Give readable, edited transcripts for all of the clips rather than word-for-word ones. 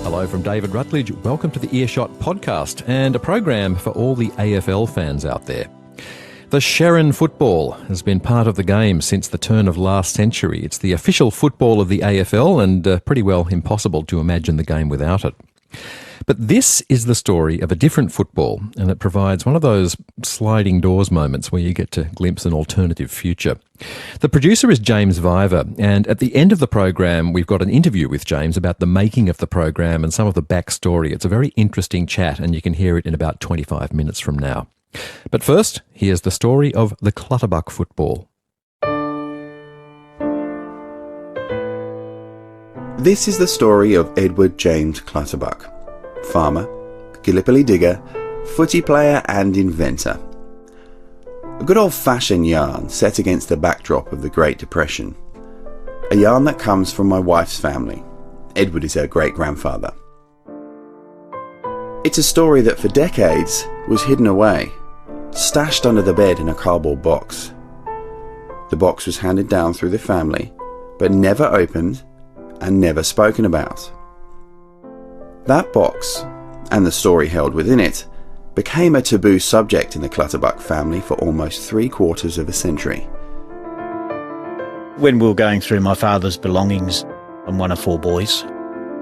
Hello from David Rutledge. Welcome to the Earshot podcast and a program for all the AFL fans out there. The Sherrin football has been part of the game since the turn of last century. It's the official football of the AFL and pretty well impossible to imagine the game without it. But this is the story of a different football, and it provides one of those sliding doors moments where you get to glimpse an alternative future. The producer is James Viver, and at the end of the program we've got an interview with James about the making of the program and some of the backstory. It's a very interesting chat, and you can hear it in about 25 minutes from now. But first, here's the story of the Clutterbuck football. This is the story of Edward James Clutterbuck, farmer, Gallipoli digger, footy player and inventor. A good old-fashioned yarn set against the backdrop of the Great Depression. A yarn that comes from my wife's family. Edward is her great-grandfather. It's a story that for decades was hidden away, stashed under the bed in a cardboard box. The box was handed down through the family, but never opened and never spoken about. That box, and the story held within it, became a taboo subject in the Clutterbuck family for almost 3/4 of a century. When we were going through my father's belongings, I'm one of 4 boys.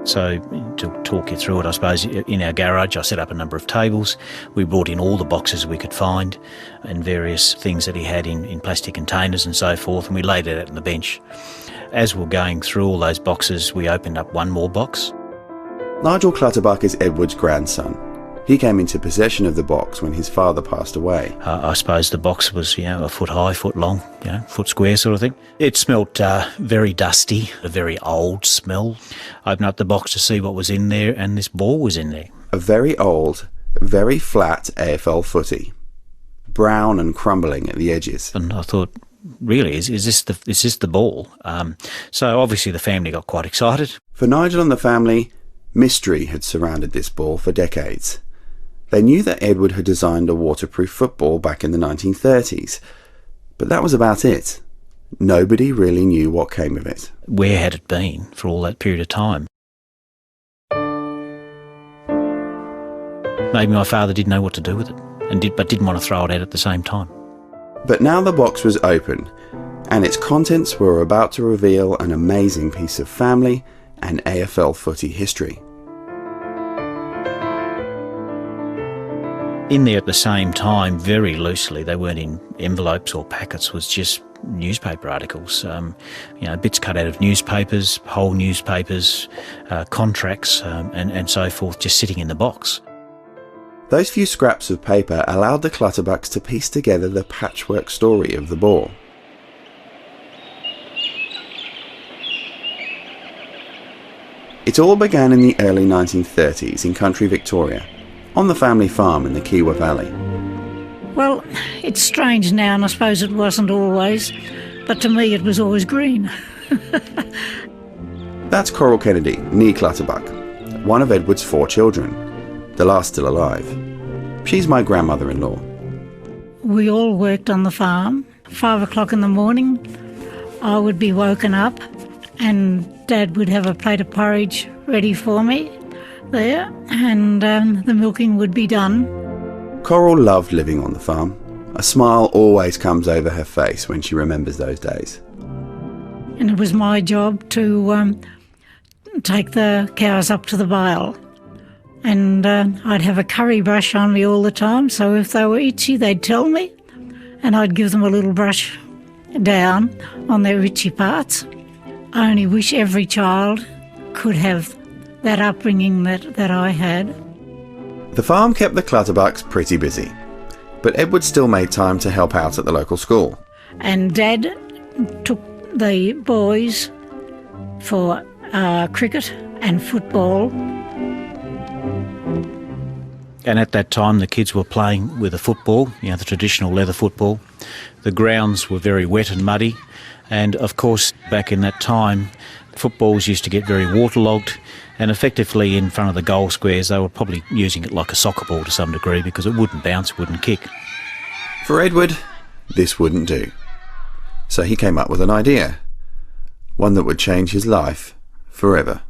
So to talk you through it, I suppose, in our garage I set up a number of tables. We brought in all the boxes we could find and various things that he had in plastic containers and so forth, and we laid it out on the bench. As we were going through all those boxes, we opened up one more box. Nigel Clutterbuck is Edward's grandson. He came into possession of the box when his father passed away. I suppose the box was, a foot high, foot long, foot square sort of thing. It smelt very dusty, a very old smell. I opened up the box to see what was in there, and this ball was in there. A very old, very flat AFL footy, brown and crumbling at the edges. And I thought, really, is this the ball? So obviously the family got quite excited. For Nigel and the family, mystery had surrounded this ball for decades. They knew that Edward had designed a waterproof football back in the 1930s, but that was about it. Nobody really knew what came of it. Where had it been for all that period of time? Maybe my father didn't know what to do with it, but didn't want to throw it out at the same time. But now the box was open, and its contents were about to reveal an amazing piece of family and AFL footy history. In there at the same time, very loosely, they weren't in envelopes or packets, was just newspaper articles, bits cut out of newspapers, whole newspapers, contracts and so forth, just sitting in the box. Those few scraps of paper allowed the Clutterbucks to piece together the patchwork story of the ball. It all began in the early 1930s in country Victoria, on the family farm in the Kiwa Valley. Well, it's strange now, and I suppose it wasn't always, but to me it was always green. That's Coral Kennedy, nee Clutterbuck, one of Edward's 4 children, the last still alive. She's my grandmother-in-law. We all worked on the farm. 5 o'clock in the morning, I would be woken up and Dad would have a plate of porridge ready for me there, and the milking would be done. Coral loved living on the farm. A smile always comes over her face when she remembers those days. And it was my job to take the cows up to the bale. And I'd have a curry brush on me all the time, so if they were itchy they'd tell me, and I'd give them a little brush down on their itchy parts. I only wish every child could have that upbringing that I had. The farm kept the Clutterbucks pretty busy, but Edward still made time to help out at the local school. And Dad took the boys for cricket and football. And at that time the kids were playing with a football, the traditional leather football. The grounds were very wet and muddy, and of course back in that time footballs used to get very waterlogged, and effectively in front of the goal squares they were probably using it like a soccer ball to some degree because it wouldn't bounce, wouldn't kick. For Edward, this wouldn't do. So he came up with an idea, one that would change his life forever.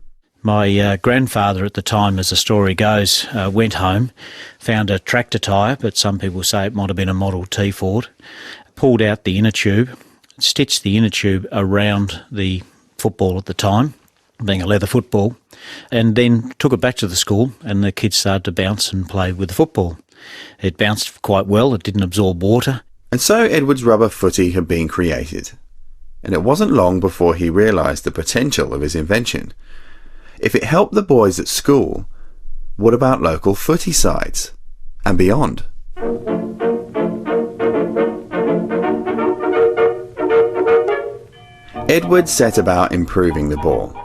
My grandfather at the time, as the story goes, went home, found a tractor tyre, but some people say it might have been a Model T Ford, pulled out the inner tube, stitched the inner tube around the football at the time, being a leather football, and then took it back to the school, and the kids started to bounce and play with the football. It bounced quite well, it didn't absorb water. And so Edward's rubber footy had been created. And it wasn't long before he realised the potential of his invention. If it helped the boys at school, what about local footy sides and beyond? Edward set about improving the ball,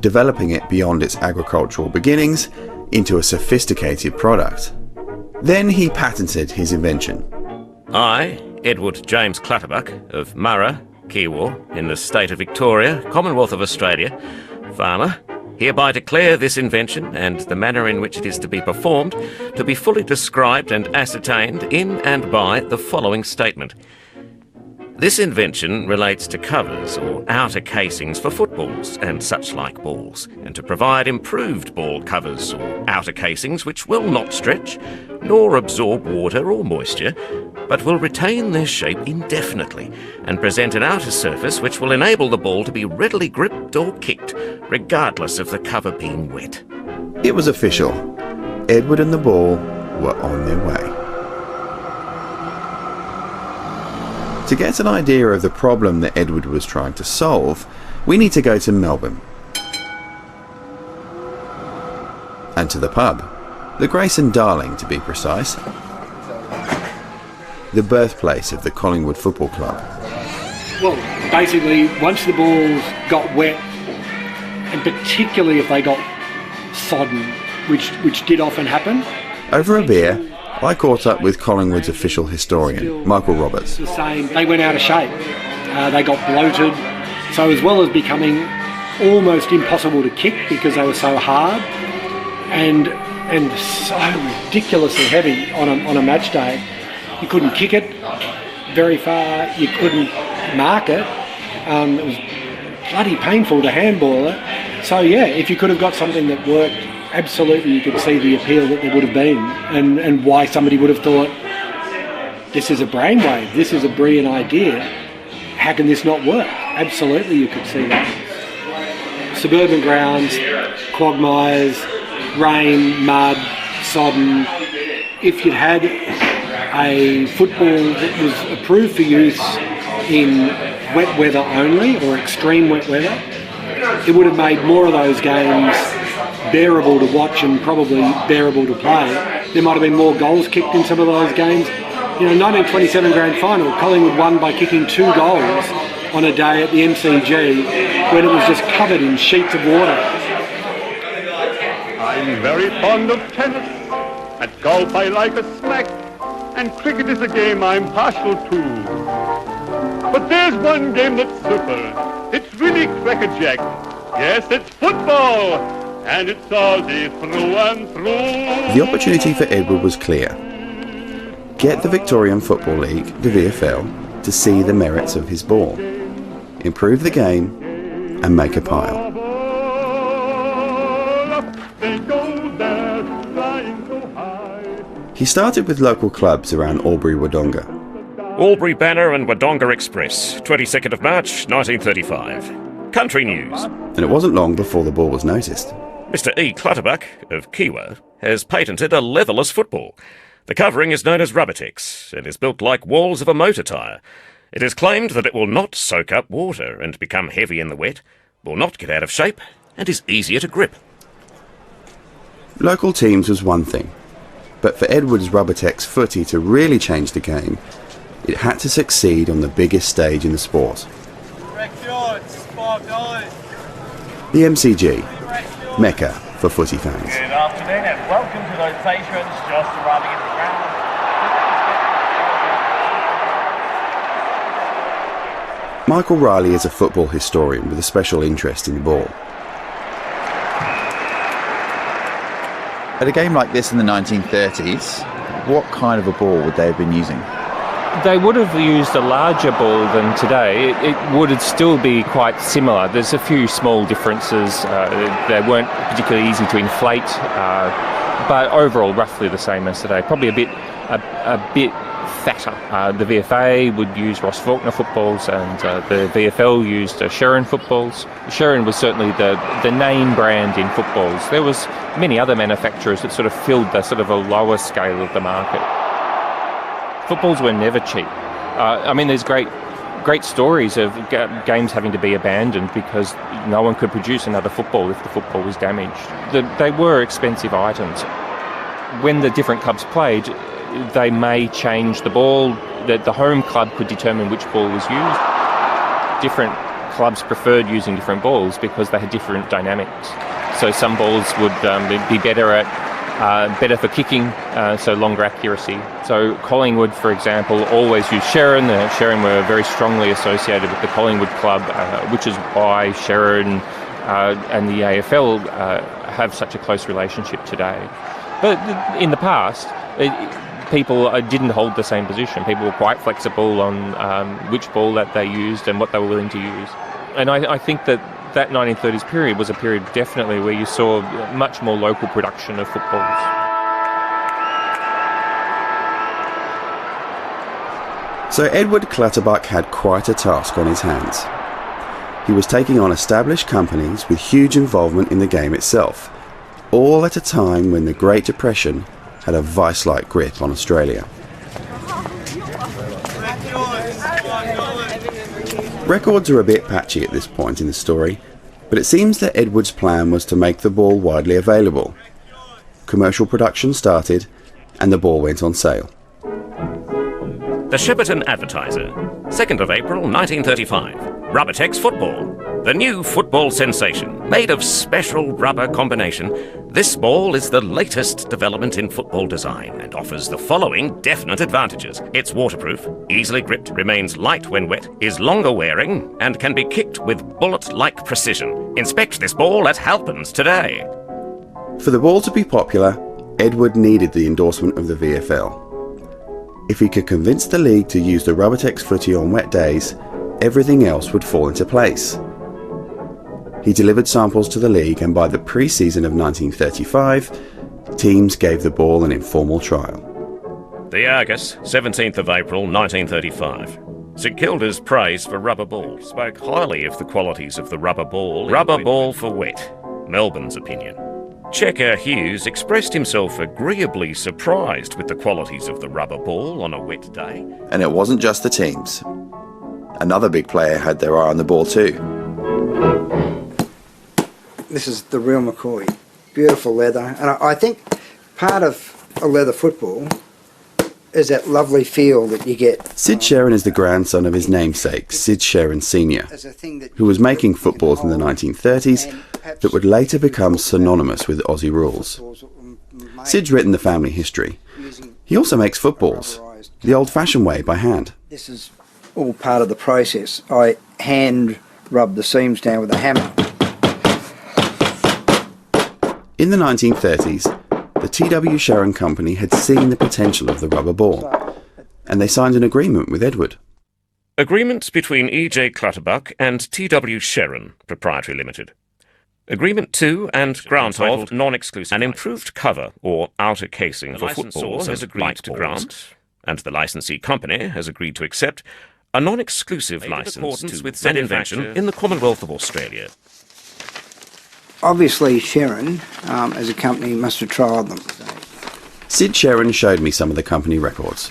developing it beyond its agricultural beginnings into a sophisticated product. Then he patented his invention. I, Edward James Clutterbuck of Murrah, Kiwar, in the state of Victoria, Commonwealth of Australia, farmer, hereby declare this invention and the manner in which it is to be performed to be fully described and ascertained in and by the following statement. This invention relates to covers or outer casings for footballs and such like balls, and to provide improved ball covers or outer casings which will not stretch, nor absorb water or moisture, but will retain their shape indefinitely and present an outer surface which will enable the ball to be readily gripped or kicked, regardless of the cover being wet. It was official. Edward and the ball were on their way. To get an idea of the problem that Edward was trying to solve, we need to go to Melbourne. And to the pub, the Grace and Darling to be precise, the birthplace of the Collingwood Football Club. Well, basically, once the balls got wet, and particularly if they got sodden, which did often happen. Over a beer, I caught up with Collingwood's official historian, Michael Roberts. The same, they went out of shape. They got bloated. So as well as becoming almost impossible to kick because they were so hard and so ridiculously heavy on a match day, you couldn't kick it very far. You couldn't mark it. It was bloody painful to handball it. So yeah, if you could have got something that worked, absolutely you could see the appeal that there would have been and why somebody would have thought, this is a brainwave, this is a brilliant idea, how can this not work? Absolutely you could see that. Suburban grounds, quagmires, rain, mud, sodden. If you'd had a football that was approved for use in wet weather only or extreme wet weather, it would have made more of those games bearable to watch and probably bearable to play. There might have been more goals kicked in some of those games. 1927 grand final, Collingwood won by kicking 2 goals on a day at the MCG when it was just covered in sheets of water. I'm very fond of tennis. At golf I like a smack, and cricket is a game I'm partial to. But there's one game that's super. It's really crackerjack. Yes, it's football, and it's Aussie through and through. The opportunity for Edward was clear. Get the Victorian Football League, the VFL, to see the merits of his ball, improve the game, and make a pile. He started with local clubs around Albury-Wodonga. Albury Banner and Wodonga Express, 22nd of March, 1935. Country news. And it wasn't long before the ball was noticed. Mr. E. Clutterbuck of Kiwar has patented a leatherless football. The covering is known as Rubbertex and is built like walls of a motor tyre. It is claimed that it will not soak up water and become heavy in the wet, will not get out of shape, and is easier to grip. Local teams was one thing, but for Edward's Rubbertex footy to really change the game, it had to succeed on the biggest stage in the sport. The MCG, Mecca for footy fans. Good afternoon and welcome to those patrons just arriving at the ground. Michael Riley is a football historian with a special interest in the ball. At a game like this in the 1930s, what kind of a ball would they have been using? They would have used a larger ball than today. It would still be quite similar. There's a few small differences. They weren't particularly easy to inflate, but overall roughly the same as today. Probably a bit fatter. The VFA would use Ross Faulkner footballs, and the VFL used Sherrin footballs. Sherrin was certainly the name brand in footballs. There was many other manufacturers that sort of filled the sort of a lower scale of the market. Footballs were never cheap. There's great stories of games having to be abandoned because no one could produce another football if the football was damaged. They were expensive items. When the different clubs played, they may change the ball. The home club could determine which ball was used. Different clubs preferred using different balls because they had different dynamics. So some balls would be better for kicking, so longer accuracy. So Collingwood, for example, always used Sherrin. Sherrin were very strongly associated with the Collingwood club, which is why Sherrin and the AFL have such a close relationship today. But in the past, people didn't hold the same position. People were quite flexible on which ball that they used and what they were willing to use. And I think that 1930s period was a period definitely where you saw much more local production of footballs. So Edward Clutterbuck had quite a task on his hands. He was taking on established companies with huge involvement in the game itself, all at a time when the Great Depression had a vice-like grip on Australia. Records are a bit patchy at this point in the story, but it seems that Edward's plan was to make the ball widely available. Commercial production started, and the ball went on sale. The Shepparton Advertiser, 2nd of April 1935. Rubbertex football. The new football sensation, made of special rubber combination. This ball is the latest development in football design and offers the following definite advantages. It's waterproof, easily gripped, remains light when wet, is longer wearing, and can be kicked with bullet-like precision. Inspect this ball at Halpin's today. For the ball to be popular, Edward needed the endorsement of the VFL. If he could convince the league to use the Rubbertex footy on wet days, everything else would fall into place. He delivered samples to the league, and by the pre-season of 1935, teams gave the ball an informal trial. The Argus, 17th of April 1935. St Kilda's praise for rubber ball. Spoke highly of the qualities of the rubber ball. Rubber ball for wet. Melbourne's opinion. Checker Hughes expressed himself agreeably surprised with the qualities of the rubber ball on a wet day. And it wasn't just the teams. Another big player had their eye on the ball too. This is the real McCoy. Beautiful leather. And I think part of a leather football is that lovely feel that you get. Sid Sherrin is the grandson of his namesake, Sid Sherrin Sr., who was making footballs in the 1930s that would later become synonymous with Aussie rules. Sid's written the family history. He also makes footballs, the old-fashioned way, by hand. This is all part of the process. I hand rub the seams down with a hammer. In the 1930s, the T.W. Sherrin Company had seen the potential of the rubber ball, and they signed an agreement with Edward. Agreement between E.J. Clutterbuck and T.W. Sherrin, Proprietary Limited. Agreement to and grant of non-exclusive an improved cover or outer casing for footballs has agreed to grant, and the licensee company has agreed to accept a non-exclusive license to with said invention in the Commonwealth of Australia. Obviously, Sherrin, as a company, must have trialled them. Sid Sherrin showed me some of the company records.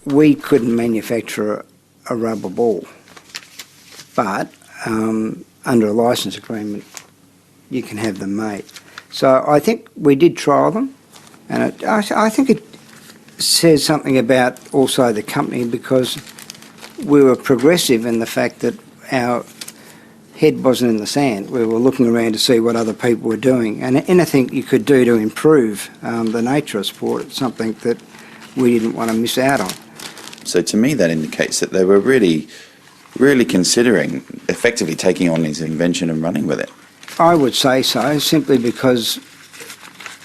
We couldn't manufacture a rubber ball, but under a license agreement, you can have them made. So I think we did trial them, and I think it says something about also the company, because we were progressive in the fact that our head wasn't in the sand. We were looking around to see what other people were doing, and anything you could do to improve the nature of sport, it's something that we didn't want to miss out on. So to me that indicates that they were really considering effectively taking on his invention and running with it. I would say so, simply because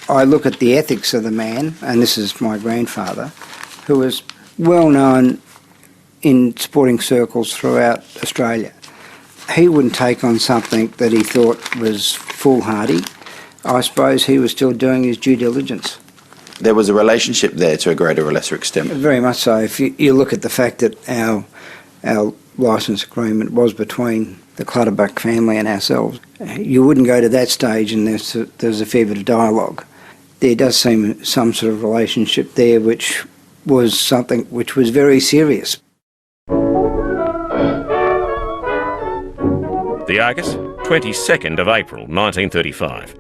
I look at the ethics of the man, and this is my grandfather, who was well known in sporting circles throughout Australia. He wouldn't take on something that he thought was foolhardy. I suppose he was still doing his due diligence. There was a relationship there to a greater or lesser extent. Very much so. If you look at the fact that our licence agreement was between the Clutterbuck family and ourselves, you wouldn't go to that stage unless there's a fair bit of dialogue. There does seem some sort of relationship there which was something which was very serious. The Argus, 22nd of April 1935.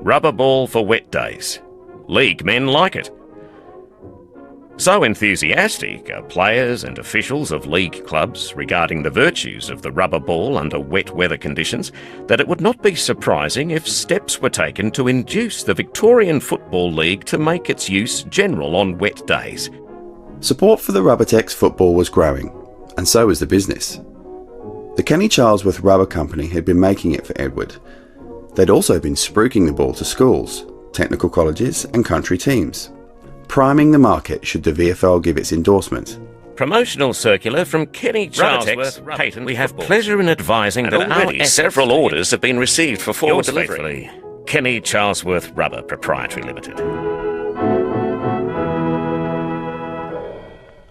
Rubber ball for wet days. League men like it. So enthusiastic are players and officials of league clubs regarding the virtues of the rubber ball under wet weather conditions that it would not be surprising if steps were taken to induce the Victorian Football League to make its use general on wet days. Support for the Rubbertex football was growing, and so was the business. The Kenny Charlesworth Rubber Company had been making it for Edward. They'd also been spruiking the ball to schools, technical colleges and country teams, priming the market should the VFL give its endorsement. Promotional circular from Kenny Charlesworth Patent. We have pleasure in advising that already several orders have been received for forward delivery. Kenny Charlesworth Rubber Proprietary Limited.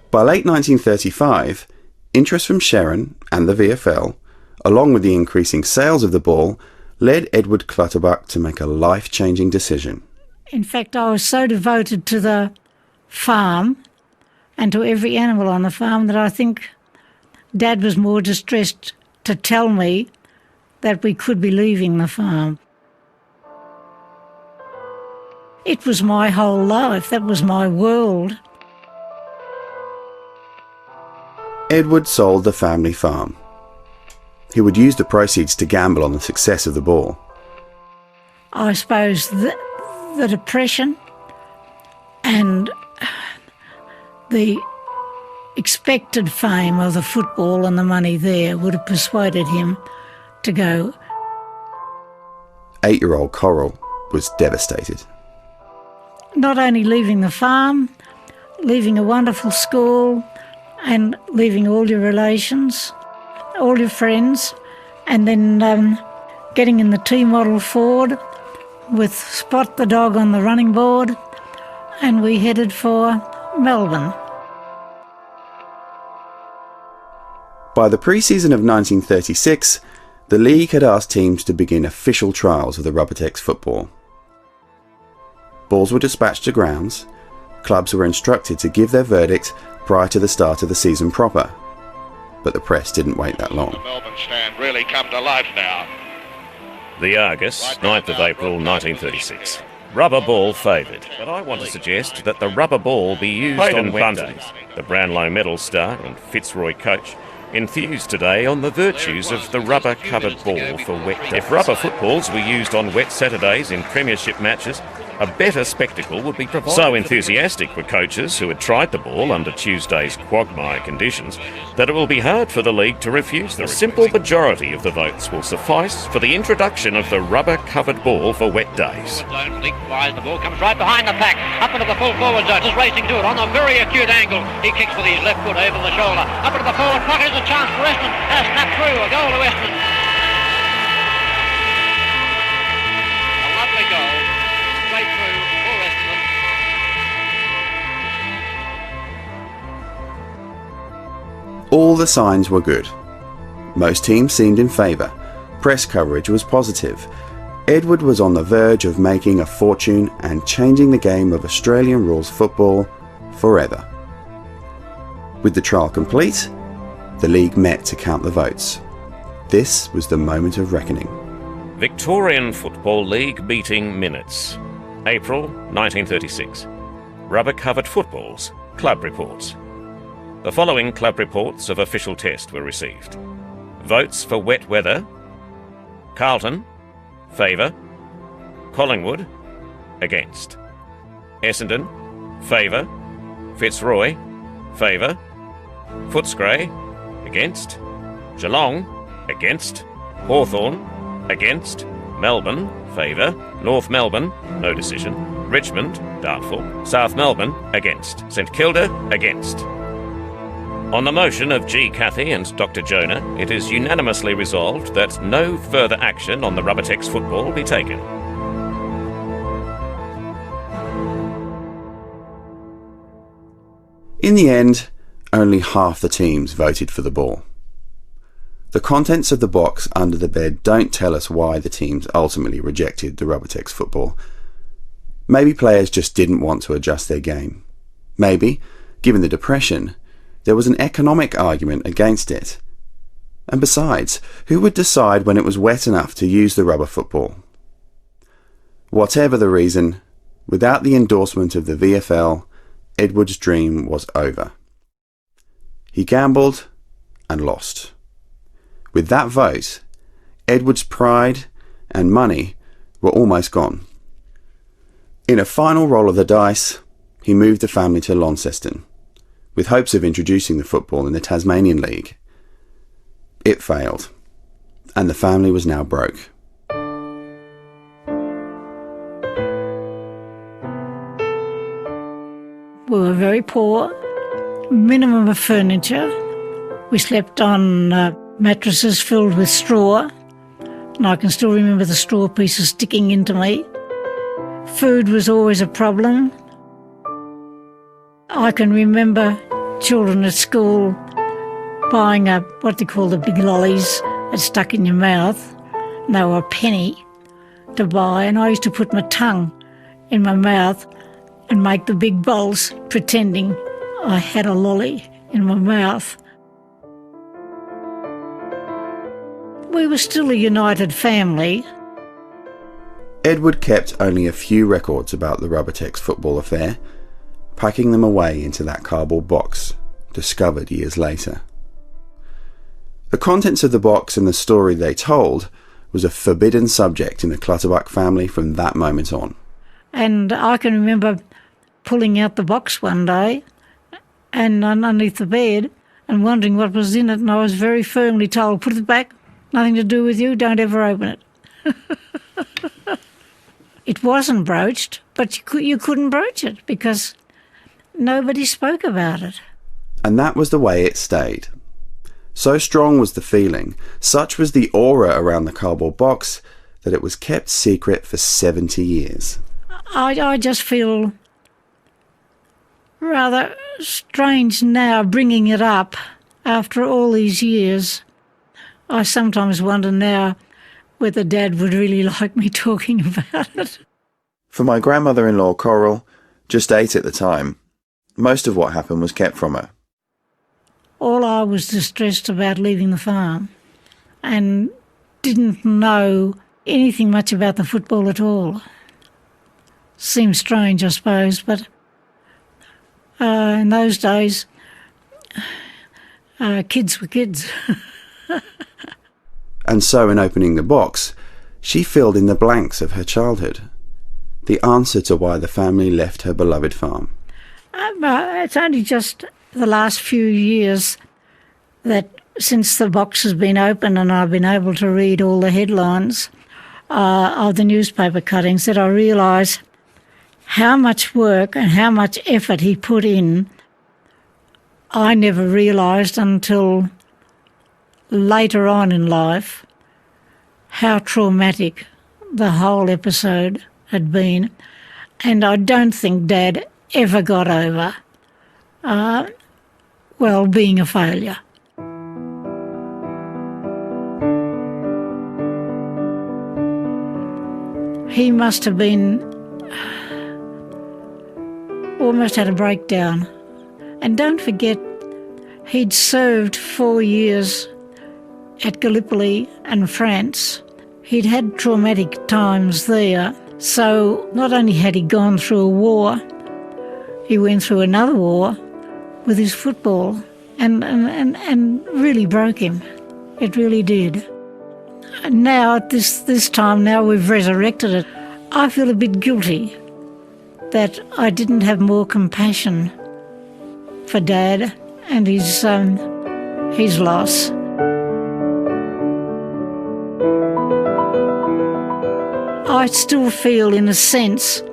By late 1935, interest from Sherrin and the VFL, along with the increasing sales of the ball, led Edward Clutterbuck to make a life-changing decision. In fact, I was so devoted to the farm and to every animal on the farm that I think Dad was more distressed to tell me that we could be leaving the farm. It was my whole life. That was my world. Edward sold the family farm. He would use the proceeds to gamble on the success of the ball. I suppose the depression and the expected fame of the football and the money there would have persuaded him to go. 8-year-old Coral was devastated. Not only leaving the farm, leaving a wonderful school and leaving all your relations, all your friends, and then getting in the T-model Ford with Spot the dog on the running board, and we headed for Melbourne. By the pre-season of 1936, the league had asked teams to begin official trials of the Rubbertex football. Balls were dispatched to grounds. Clubs were instructed to give their verdict prior to the start of the season proper. But the press didn't wait that long. The Melbourne stand really come to life now. The Argus, 9th of April 1936. Rubber ball favoured. But I want to suggest that the rubber ball be used on wet days. The Brownlow medal star and Fitzroy coach enthused today on the virtues of the rubber-covered ball for wet days. If rubber footballs were used on wet Saturdays in premiership matches, a better spectacle would be provided. So enthusiastic were coaches who had tried the ball under Tuesday's quagmire conditions that it will be hard for the league to refuse them. A simple majority of the votes will suffice for the introduction of the rubber-covered ball for wet days. The ball comes right behind the pack, up into the full forward zone, just racing to it on a very acute angle. He kicks with his left foot over the shoulder, up into the forward pocket. Here's a chance for Weston. Has snapped through, a goal to Weston. A lovely goal. Straight through for Weston. All the signs were good. Most teams seemed in favour. Press coverage was positive. Edward was on the verge of making a fortune and changing the game of Australian rules football forever. With the trial complete, the league met to count the votes. This was the moment of reckoning. Victorian Football League meeting minutes. April 1936. Rubber-covered footballs. Club reports. The following club reports of official test were received. Votes for wet weather. Carlton, favour. Collingwood, against. Essendon, favour. Fitzroy, favour. Footscray, against. Geelong, against. Hawthorn, against. Melbourne, favour. North Melbourne, no decision. Richmond, doubtful. South Melbourne, against. St Kilda, against. On the motion of G. Cathy and Dr. Jonah, it is unanimously resolved that no further action on the Rubbertex football be taken. In the end, only half the teams voted for the ball. The contents of the box under the bed don't tell us why the teams ultimately rejected the Rubbertex football. Maybe players just didn't want to adjust their game. Maybe, given the Depression, there was an economic argument against it. And besides, who would decide when it was wet enough to use the rubber football? Whatever the reason, without the endorsement of the VFL, Edward's dream was over. He gambled and lost. With that vote, Edward's pride and money were almost gone. In a final roll of the dice, he moved the family to Launceston, with hopes of introducing the football in the Tasmanian League. It failed, and the family was now broke. We were very poor, minimum of furniture. We slept on mattresses filled with straw, and I can still remember the straw pieces sticking into me. Food was always a problem. I can remember children at school buying up what they call the big lollies that stuck in your mouth, and they were a penny to buy, and I used to put my tongue in my mouth and make the big bowls pretending I had a lolly in my mouth. We were still a united family. Edward kept only a few records about the Rubbertex football affair, packing them away into that cardboard box, discovered years later. The contents of the box and the story they told was a forbidden subject in the Clutterbuck family from that moment on. And I can remember pulling out the box one day and underneath the bed and wondering what was in it, and I was very firmly told, put it back, nothing to do with you, don't ever open it. It wasn't broached, but you couldn't broach it because nobody spoke about it. And that was the way it stayed. So strong was the feeling, such was the aura around the cardboard box, that it was kept secret for 70 years. I just feel rather strange now bringing it up after all these years. I sometimes wonder now whether Dad would really like me talking about it. For my grandmother-in-law, Coral, just 8 at the time, most of what happened was kept from her. All I was distressed about leaving the farm and didn't know anything much about the football at all. Seems strange, I suppose, but in those days, kids were kids. And so in opening the box, she filled in the blanks of her childhood, the answer to why the family left her beloved farm. It's only just the last few years that since the box has been open and I've been able to read all the headlines of the newspaper cuttings that I realise how much work and how much effort he put in. I never realised until later on in life how traumatic the whole episode had been, and I don't think Dad ever got over, being a failure. He must have been almost had a breakdown. And don't forget, he'd served 4 years at Gallipoli and France. He'd had traumatic times there. So not only had he gone through a war, he went through another war with his football and really broke him. It really did. And now at this time, now we've resurrected it, I feel a bit guilty that I didn't have more compassion for Dad and his loss. I still feel, in a sense,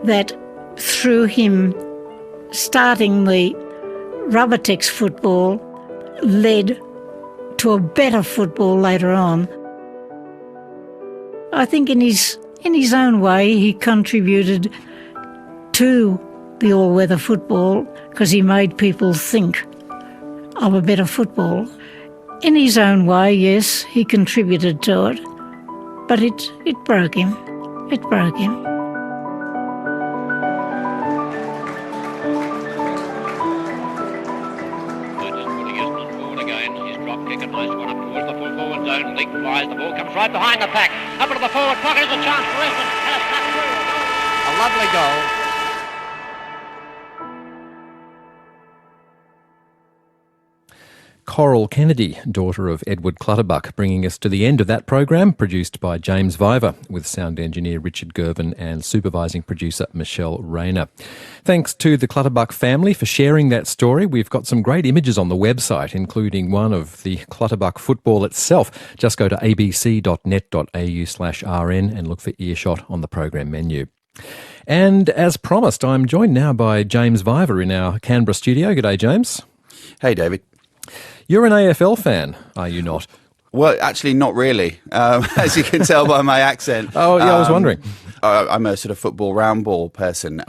that through him starting the Rubbertex football led to a better football later on. I think in his own way he contributed to the all-weather football because he made people think of a better football. In his own way, yes, he contributed to it, but it broke him. It broke him. Leak flies, the ball comes right behind the pack. Up into the forward pocket is a chance for Eston. Has snapped through. A lovely goal. Coral Kennedy, daughter of Edward Clutterbuck, bringing us to the end of that program, produced by James Viver, with sound engineer Richard Gervin and supervising producer Michelle Rayner. Thanks to the Clutterbuck family for sharing that story. We've got some great images on the website, including one of the Clutterbuck football itself. Just go to abc.net.au/rn and look for Earshot on the program menu. And as promised, I'm joined now by James Viver in our Canberra studio. G'day, James. Hey, David. You're an AFL fan, are you not? Well, actually, not really, as you can tell by my accent. Oh, yeah, I was wondering. I'm a sort of football round ball person,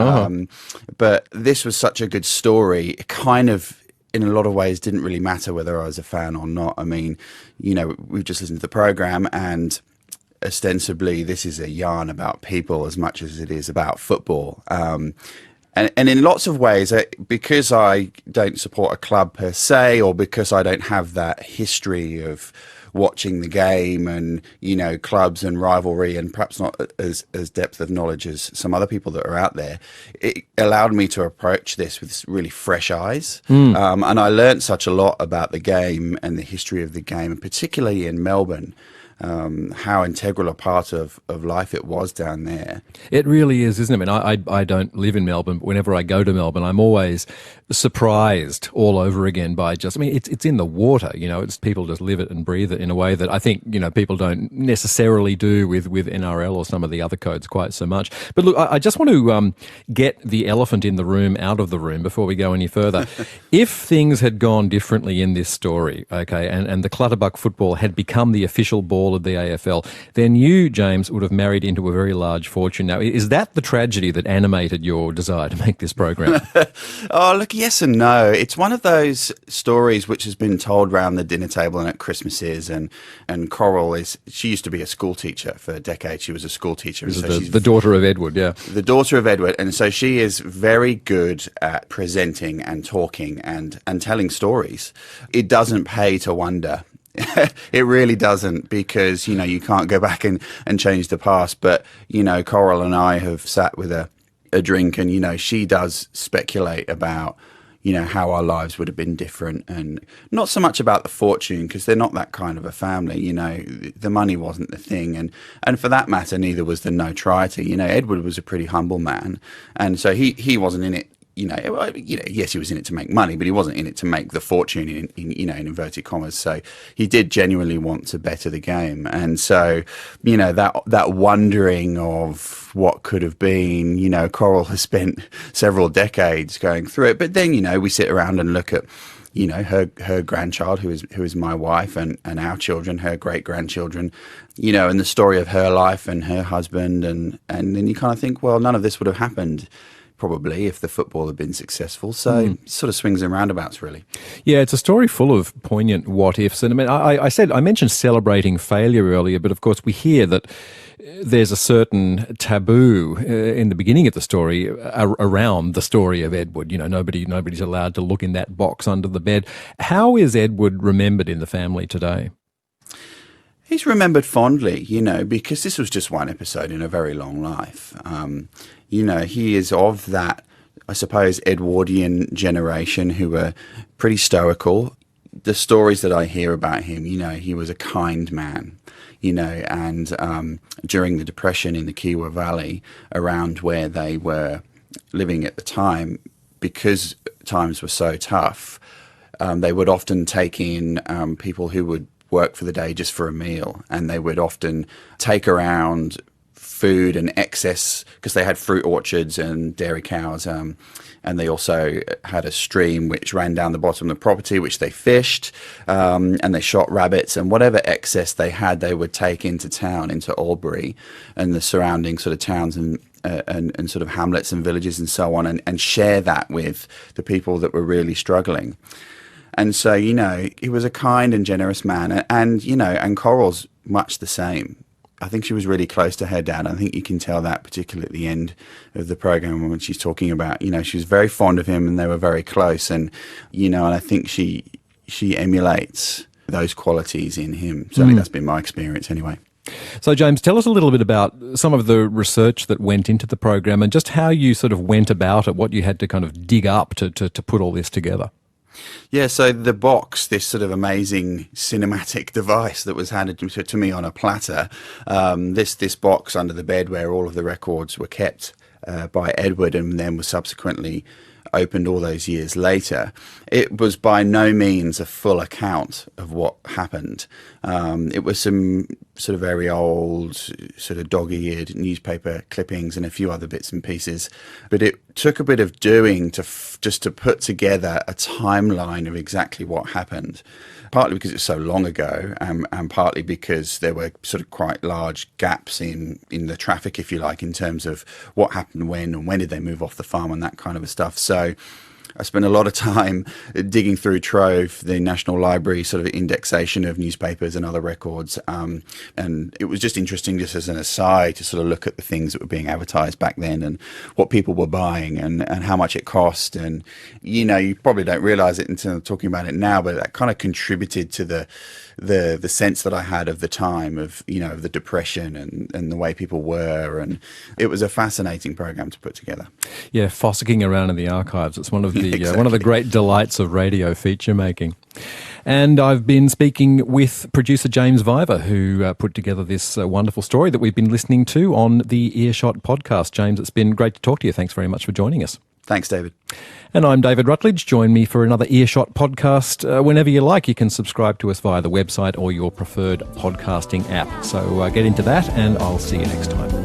but this was such a good story. It kind of, in a lot of ways, didn't really matter whether I was a fan or not. I mean, you know, we've just listened to the program, and ostensibly this is a yarn about people as much as it is about football. And in lots of ways, because I don't support a club per se, or because I don't have that history of watching the game and, you know, clubs and rivalry, and perhaps not as depth of knowledge as some other people that are out there, it allowed me to approach this with really fresh eyes. And I learned such a lot about the game and the history of the game, and particularly in Melbourne. How integral a part of life it was down there. It really is, isn't it? I mean, I don't live in Melbourne, but whenever I go to Melbourne, I'm always surprised all over again by just, I mean, it's in the water, you know, it's people just live it and breathe it in a way that I think, you know, people don't necessarily do with NRL or some of the other codes quite so much. But look, I just want to get the elephant in the room out of the room before we go any further. If things had gone differently in this story, okay, and the Clutterbuck football had become the official ball of the AFL, then you, James, would have married into a very large fortune. Now, is that the tragedy that animated your desire to make this program? Oh, look, yes and no. It's one of those stories which has been told around the dinner table and at Christmases, and Coral she used to be a school teacher for a decade. She was a school teacher. So the daughter of Edward, yeah. The daughter of Edward, and so she is very good at presenting and talking and telling stories. It doesn't pay to wonder. It really doesn't, because, you know, you can't go back and change the past. But, you know, Coral and I have sat with a drink, and, you know, she does speculate about, you know, how our lives would have been different, and not so much about the fortune, because they're not that kind of a family. You know, the money wasn't the thing, and for that matter, neither was the notoriety. You know, Edward was a pretty humble man, and so he wasn't in it. You know, yes, he was in it to make money, but he wasn't in it to make the fortune in you know, in inverted commas. So he did genuinely want to better the game, and so, you know, that wondering of what could have been. You know, Coral has spent several decades going through it, but then, you know, we sit around and look at, you know, her grandchild, who is my wife, and our children, her great grandchildren, you know, and the story of her life and her husband, and then you kind of think, well, none of this would have happened probably if the football had been successful. So sort of swings and roundabouts, really. Yeah, it's a story full of poignant what ifs. And I mean, I mentioned celebrating failure earlier, but of course we hear that there's a certain taboo in the beginning of the story around the story of Edward. You know, nobody's allowed to look in that box under the bed. How is Edward remembered in the family today? He's remembered fondly, you know, because this was just one episode in a very long life. You know, he is of that, I suppose, Edwardian generation who were pretty stoical. The stories that I hear about him, you know, he was a kind man, you know, and during the Depression in the Kiewa Valley, around where they were living at the time, because times were so tough, they would often take in people who would work for the day just for a meal, and they would often take around food and excess, because they had fruit orchards and dairy cows, and they also had a stream which ran down the bottom of the property, which they fished, and they shot rabbits, and whatever excess they had, they would take into town, into Albury and the surrounding sort of towns and sort of hamlets and villages and so on, and share that with the people that were really struggling. And so, you know, he was a kind and generous man, and you know, and Coral's much the same. I think she was really close to her dad. I think you can tell that, particularly at the end of the program when she's talking about, you know, she was very fond of him and they were very close, and you know, and I think she emulates those qualities in him. Certainly that's been my experience anyway. So, James, tell us a little bit about some of the research that went into the program and just how you sort of went about it, what you had to kind of dig up to put all this together. Yeah, so the box, this sort of amazing cinematic device that was handed to me on a platter, this box under the bed where all of the records were kept by Edward and then was subsequently opened all those years later, it was by no means a full account of what happened. It was some sort of very old, sort of dog-eared newspaper clippings and a few other bits and pieces. But it took a bit of doing just to put together a timeline of exactly what happened. Partly because it's so long ago, and partly because there were sort of quite large gaps in the traffic, if you like, in terms of what happened when and when did they move off the farm and that kind of stuff. So I spent a lot of time digging through Trove, the National Library sort of indexation of newspapers and other records. And it was just interesting, just as an aside, to sort of look at the things that were being advertised back then and what people were buying and how much it cost. And, you know, you probably don't realize it until talking about it now, but that kind of contributed to the sense that I had of the time, of, you know, the depression and the way people were. And it was a fascinating program to put together. Yeah, fossicking around in the archives. It's one of the Exactly. one of the great delights of radio feature making. And I've been speaking with producer James Viver, who put together this wonderful story that we've been listening to on the Earshot podcast. James, it's been great to talk to you. Thanks very much for joining us. Thanks, David. And I'm David Rutledge. Join me for another Earshot podcast whenever you like. You can subscribe to us via the website or your preferred podcasting app. So get into that, and I'll see you next time.